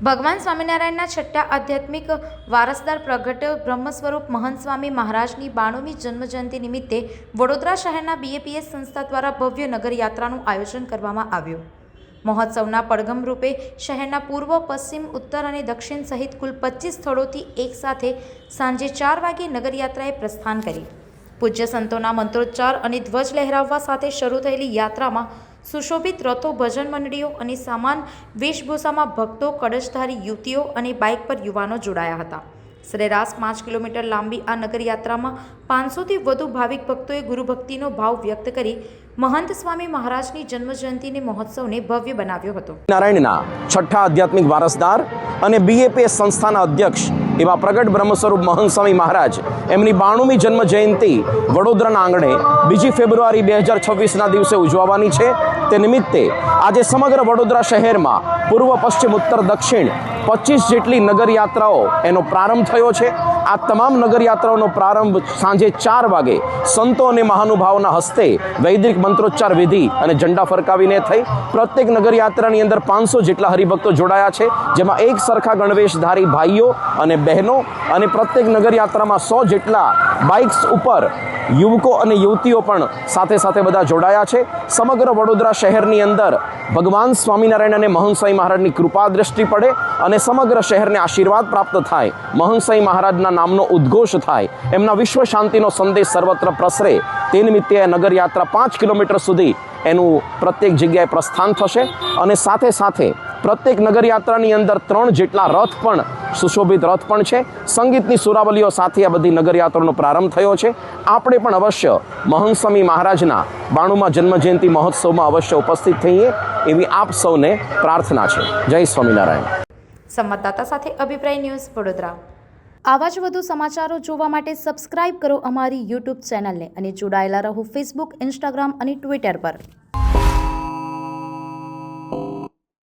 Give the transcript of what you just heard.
ભગવાન સ્વામિનારાયણના છઠ્ઠા આધ્યાત્મિક વારસદાર પ્રગટ બ્રહ્મ સ્વરૂપ મહંત સ્વામી મહારાજની 92મી જન્મજયંતિ નિમિત્તે વડોદરા શહેરના BAPS સંસ્થા દ્વારા ભવ્ય નગરયાત્રાનું આયોજન કરવામાં આવ્યું. મહોત્સવના પડઘમ રૂપે શહેરના પૂર્વ, પશ્ચિમ, ઉત્તર અને દક્ષિણ સહિત કુલ 25 સ્થળોથી એકસાથે સાંજે 4 વાગે નગરયાત્રાએ પ્રસ્થાન કરી. પૂજ્ય સંતોના મંત્રોચ્ચાર અને ધ્વજ લહેરાવવા સાથે શરૂ થયેલી યાત્રામાં સુશોભિત રથો, ભજન મંડળીઓ અને સમાન વેશભૂષામાં ભક્તો, કળશધારી યુવતીઓ અને બાઇક પર યુવાનો જોડાયા હતા. સરેરાશ 5 કિલોમીટર લાંબી આ નગરયાત્રામાં 500થી વધુ ભાવિક ભક્તોએ ગુરુભક્તિનો ભાવ વ્યક્ત કરી મહંત સ્વામી મહારાજની જન્મજયંતિને મહોત્સવને ભવ્ય બનાવ્યો હતો. નારાયણના છઠ્ઠા આધ્યાત્મિક વારસદાર અને BAPS સંસ્થાના અધ્યક્ષ એવા પ્રગટ બ્રહ્મ સ્વરૂપ મહંત સ્વામી મહારાજ એમની 92મી જન્મ જયંતિ વડોદરાના આંગણે 2 ફેબ્રુઆરી 2026ના દિવસે ઉજવવાની છે. તે નિમિત્તે આજે સમગ્ર વડોદરા શહેરમાં પૂર્વ, પશ્ચિમ, ઉત્તર, દક્ષિણ 25 જેટલી નગરયાત્રાઓ એનો પ્રારંભ થયો છે. આ તમામ નગરયાત્રાઓનો પ્રારંભ સાંજે 4 વાગે સંતો અને મહાનુભાવોના હસ્તે વૈદિક મંત્રોચ્ચાર વિધિ અને ઝંડા ફરકાવીને થઈ. પ્રત્યેક નગરયાત્રાની અંદર 500 જેટલા હરિભક્તો જોડાયા છે, જેમાં એક સરખા ગણવેશધારી ભાઈઓ અને બહેનો અને પ્રત્યેક નગરયાત્રામાં 100 જેટલા બાઇક્સ ઉપર યુવકો અને યુવતીઓ પણ સાથે સાથે બધા જોડાયા છે. સમગ્ર વડોદરા શહેરની અંદર ભગવાન સ્વામિનારાયણ અને મહંત સ્વામી મહારાજની કૃપા દ્રષ્ટિ પડે અને સમગ્ર શહેરને આશીર્વાદ પ્રાપ્ત થાય, મહંત સ્વામી મહારાજના નામનો ઉદ્ઘોષ થાય, એમના વિશ્વ શાંતિનો સંદેશ સર્વત્ર પ્રસરે, તે નિમિત્તે આ નગરયાત્રા 5 કિલોમીટર સુધી એનું પ્રત્યેક જગ્યાએ પ્રસ્થાન થશે. અને સાથે સાથે પ્રત્યેક નગરયાત્રાની અંદર 3 જેટલા રથ પણ, સુશોભિત રથ પણ છે. સંગીતની સુરાવલીઓ સાથે આ બધી નગરયાત્રાનો પ્રારંભ થયો છે. આપણે પણ અવશ્ય મહંત સ્વામી મહારાજના 92મા જન્મજયંતિ મહોત્સવમાં અવશ્ય ઉપસ્થિત થઈએ એવી આપ સૌને પ્રાર્થના છે. જય સ્વામિનારાયણ. સંવાદદાતા સાથે અભિપ્રાય ન્યૂઝ, વડોદરા. આવા જ વધુ સમાચારો જોવા માટે સબસ્ક્રાઇબ કરો અમારી YouTube ચેનલને અને જોડાયેલા રહો Facebook, Instagram અને Twitter પર.